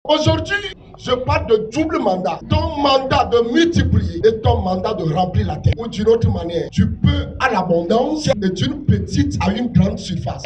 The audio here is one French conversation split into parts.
Aujourd'hui, je parle de double mandat. Ton mandat de multiplier et ton mandat de remplir la terre. Ou d'une autre manière, tu peux à l'abondance et d'une petite à une grande surface.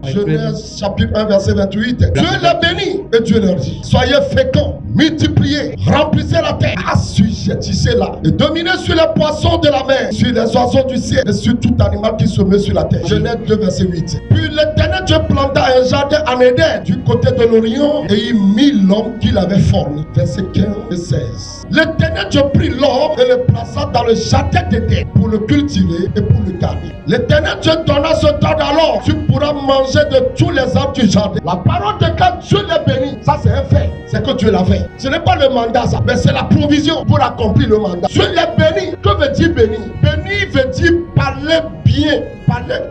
Genèse chapitre 1 verset 28. Dieu les bénit et Dieu leur dit: soyez féconds, multipliez, remplissez la terre, assujettissez-la et dominez sur les poissons de la mer, sur les oiseaux du ciel et sur tout animal qui se met sur la terre. Genèse 2 verset 8. Puis l'Éternel Dieu planta un jardin en Éden du côté de l'Orient et il mit l'homme qu'il avait formé. Verset 15 et 16. L'Éternel Dieu prit l'homme et le plaça dans le jardin d'Éden pour le cultiver et pour le garder. L'Éternel Dieu donna ce temps alors: tu pourras manger de tous les arbres du jardin. La parole de quand Dieu les bénit, ça c'est un fait. C'est que Dieu l'a fait. Ce n'est pas le mandat ça, mais c'est la provision pour accomplir le mandat. Dieu les bénit. Que veut dire bénir? Bénir veut dire parler bien.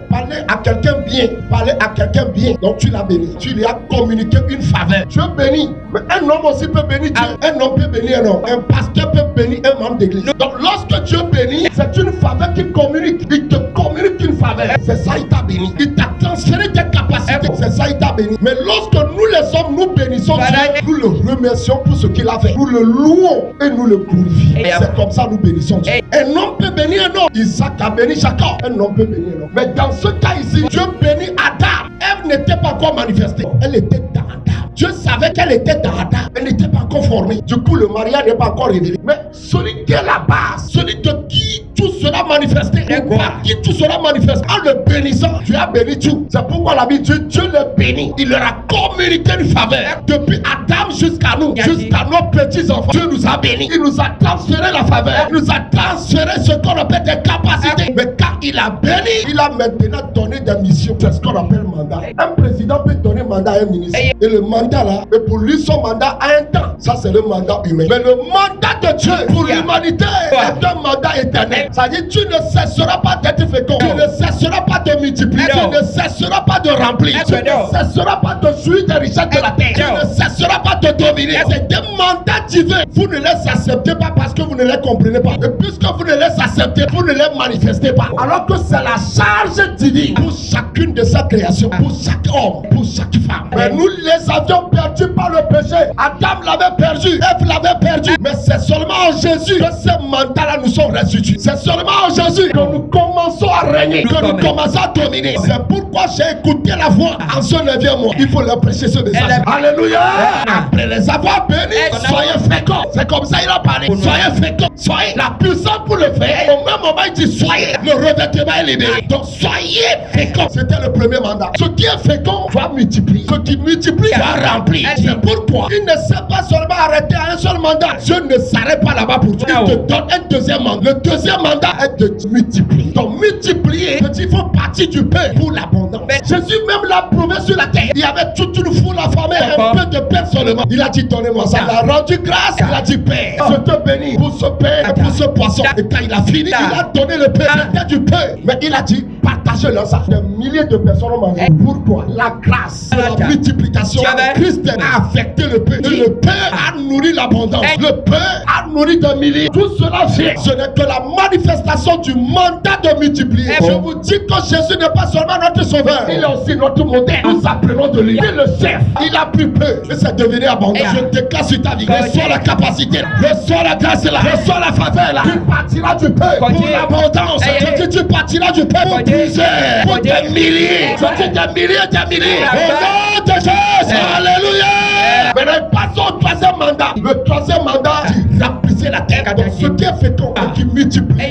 Parler à quelqu'un bien. Parler à quelqu'un bien. Donc tu l'as béni. Tu lui as communiqué une faveur. Dieu bénit. Mais un homme aussi peut bénir Dieu. Un homme peut bénir un homme. Un pasteur peut bénir un membre d'église. Donc lorsque Dieu bénit, c'est une faveur qu'il communique. Il te communique une faveur. C'est ça, il t'a béni. Il t'a transféré tes capacités. C'est ça, il t'a béni. Mais lorsque nous les hommes, nous bénissons Dieu, nous le remercions pour ce qu'il a fait. Nous le louons et nous le glorifions. C'est comme ça nous bénissons Dieu. Un homme peut bénir un homme. Isaac a béni Jacob. Un homme peut bénir un homme. Mais dans ce cas ici, Dieu bénit Adam. Ève n'était pas encore manifestée. Elle était dans Adam. Dieu savait qu'elle était dans Adam. Elle n'était pas encore formée. Du coup, le mariage n'est pas encore révélé. Mais celui qui est la base, celui de qui tout sera manifesté, par qui tout sera manifesté, en le bénissant, Dieu a béni tout. C'est pourquoi la Bible dit: Dieu le bénit. Il leur a communiqué une faveur. Depuis Adam jusqu'à nous, jusqu'à nos petits-enfants, Dieu nous a bénis. Il nous a transféré la faveur. Il nous a transféré ce qu'on appelle des capacités. Mais quand il a béni, il a maintenant donné des missions. C'est ce qu'on appelle mandat. Un président peut donner mandat à un ministre. Et le mandat là, et pour lui, son mandat a un temps. Ça, c'est le mandat humain. Mais le mandat de Dieu pour l'humanité est un mandat éternel. Ça dit: tu ne cesseras pas d'être fécond. Tu ne cesseras pas de multiplier. Tu ne cesseras pas de remplir. Tu ne cesseras pas de jouir des richesses de la terre. Tu ne cesseras pas de dominer. C'est des mandats divins. Vous ne les acceptez pas parce que vous ne les comprenez pas. Et puisque vous ne les acceptez, vous ne les manifestez pas. Alors que c'est la charge divine pour chacune de sa création, pour chaque homme, pour chaque femme. Mais nous les avions perdus par le péché. Adam l'avait perdu, Ève l'avait perdu. Mais c'est seulement en Jésus que ces mandats-là nous sont restitués. C'est seulement en Jésus que nous commençons à régner, que nous commençons à dominer. C'est pourquoi j'ai écouté la voix en ce 9e mois. Il faut leur prêcher ce message. Alléluia. Après les avoir bénis, soyez féconds. C'est comme ça il a parlé. Soyez féconds. Soyez la puissance pour le faire. Au même moment il dit soyez. Le revêtement est libéré. Donc soyez féconds. C'était le premier mandat. Ce qui est fécond va multiplier. Ce qui multiplie va remplir. C'est pourquoi il ne s'est pas seulement arrêté à un seul mandat. Dieu ne s'arrête pas là-bas pour toi. Il te donne un deuxième mandat. Le deuxième mandat est de multiplier. Donc multiplier, il faut partir du pain pour l'abondance. Jésus même l'a prouvé sur la terre. Il y avait toute une foule affamée, un peu de pain seulement. Il a dit donnez-moi ça. Il a rendu grâce. Il a dit Père, je te bénis pour ce pain et pour ce poisson. Et quand il a fini, il a donné le pain. C'était du pain. Mais il a dit partagez-leur ça. Des milliers de personnes ont mangé. Pourquoi? La grâce, la multiplication. Christ a affecté le pain. Et le pain a nourri l'abondance. Le pain a nourri des milliers. Tout cela vient. Ce n'est que la manifestation du mandat de multiplier. Je vous dis que Jésus n'est pas seulement notre sauveur, il est aussi notre modèle. Nous apprenons de lui. Il est le chef. Il a pris peu et c'est devenu abondant. Je déclare sur ta vie. Reçois la capacité. Reçois la grâce là. Reçois la faveur là. Tu partiras du peu pour l'abondance. Je dis tu partiras du peu pour plusieurs. Pour des milliers. Je dis des milliers, des milliers. Au nom de Jésus. Alléluia. Maintenant passons au troisième mandat. Le troisième mandat dit remplissez la terre. Donc ce qui est fécond et qui multiplie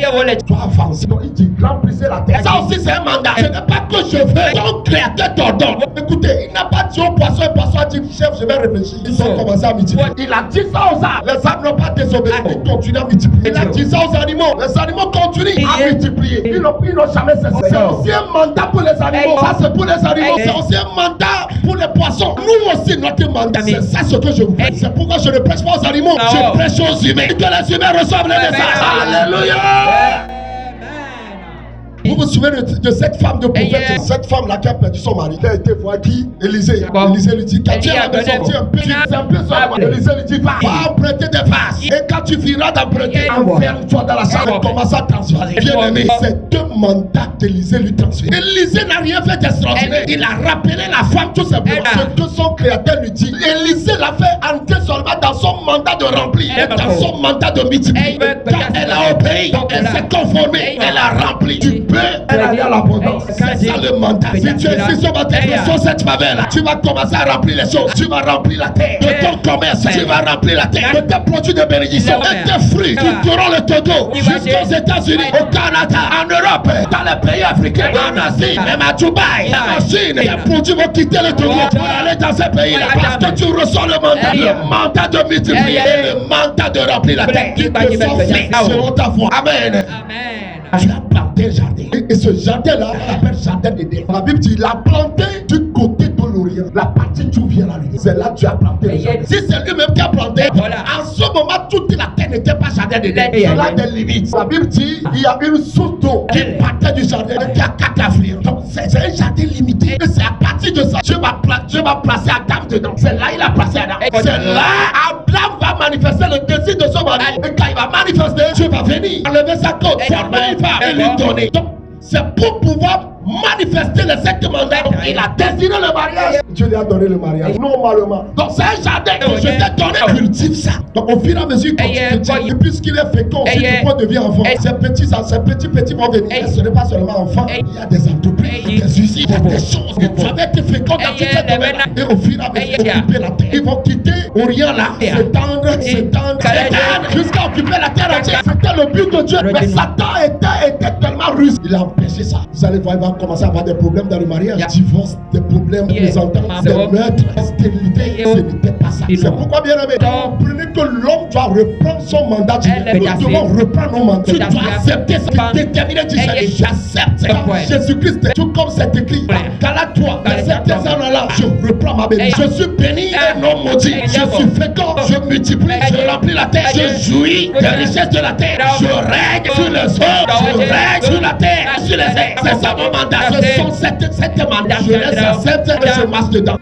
doit avancer. Donc il dit remplissez la terre. Ça aussi c'est un mandat. Ce n'est pas que je veux. Ton créateur t'ordonne. Écoutez, il n'a pas dit au poisson. Le poisson a dit chef, je vais réfléchir. Ils ont commencé à multiplier. Il a dit ça aux arbres. Les arbres n'ont pas désobéi. Ils continuent à multiplier. Il a dit ça aux animaux. Les animaux continuent à multiplier. Ils n'ont jamais cessé. C'est aussi un mandat pour les animaux. Ça c'est pour les animaux. C'est aussi un mandat pour les poissons. Nous aussi notre mandat. C'est ça ce que je vous prêche. C'est pourquoi je ne prêche pas aux animaux. Je prêche aux humains. Que les humains reçoivent les messages. Alléluia. Vous vous souvenez de cette femme de prophète? Cette femme-là qui a perdu son mari, qui a été voir qui? Élisée. Élisée lui dit, quand tu es à la maison, tu es un peu seul. Élisée lui dit, va emprunter des vases. Et quand tu viendras d'emprunter, enferme-toi dans la chambre et commence à transférer. Bien aimé, c'est 2 mandats qu'Élisée lui transfère. Élisée n'a rien fait d'extraordinaire. Il a rappelé la femme tout simplement. Ce que son créateur lui dit. Élisée l'a fait entrer seulement dans son mandat de remplir, dans son mandat de multiplier. Quand elle a obéi, elle s'est conformée, elle a rempli. Tu peux, elle a à l'abondance. C'est ça le mandat. Si tu es ici ce matin, sur cette faveur-là, tu vas commencer à remplir les choses. Tu vas remplir la terre de ton commerce. Tu vas remplir la terre de tes produits de bénédiction et tes fruits. Qui feront le Togo jusqu'aux États-Unis, au Canada, en Europe, dans les pays africains, en Asie, même à Dubaï, en Chine. Les produits vont quitter le Togo pour aller dans ces pays-là parce que tu reçois le mandat de multiplier et le mandat de remplir la terre. Qui te sont faits selon ta foi. Amen. Tu as planté un jardin. Et ce jardin-là, on l'appelle jardin d'Éden. La Bible dit, il a planté du côté de l'Orient. La partie d'où vient la lumière. C'est là que tu as planté le jardin. Si c'est lui-même qui a planté, en ce moment, toute la terre n'était pas jardin d'Éden. Il y a des limites. La Bible dit, il y a une source d'eau qui partait du jardin et qui a 4 affluents. Donc, c'est un jardin limité. Et c'est à partir de ça, Dieu va placer Adam dedans. C'est là il a placé Adam. C'est là, Abraham va manifester le désir de son mari. Et quand il va manifester, Dieu va venir, enlever sa côte, former une femme et lui donner. Donc, c'est pour pouvoir manifester les 7 mandats. Il a désiré le mariage. Dieu lui a donné le mariage. Normalement. Donc c'est un jardin que je t'ai donné. Cultive ça. Donc au fur et à mesure que et puisqu'il est fécond, si tu peux devenir enfant, ces petits vont venir. Et ce n'est pas seulement enfant. Il y a des entreprises, des usines, il y a des choses. Tu vas être fécond dans tout ce domaine-là. Et au fur et à mesure, occuper la terre. Ils vont quitter Orient là, s'étendre, jusqu'à occuper la terre entière. C'était le but de Dieu. Mais Satan était tellement russe. Il a empêché ça. Vous allez voir, il va commencer à avoir des problèmes dans le mariage, divorce, des problèmes, des ententes, des meurtres, stérilité. Ce n'était pas ça. C'est pourquoi, bien aimé, comprenez que l'homme doit reprendre son mandat. Nous devons reprendre nos mandats. Tu dois accepter ça. Déterminer, j'accepte Jésus-Christ, tout comme c'est écrit. Galate 3, verset 15 là, je reprends ma bénédiction. Je suis béni et non maudit. Je suis fécond, je multiplie, je remplis la terre, je jouis des richesses de la terre. Je règne sur les eaux, je règne sur la terre, sur les airs. C'est ça mon mandat. Ce sont 7 mandats. Je les accepte et je marche dedans.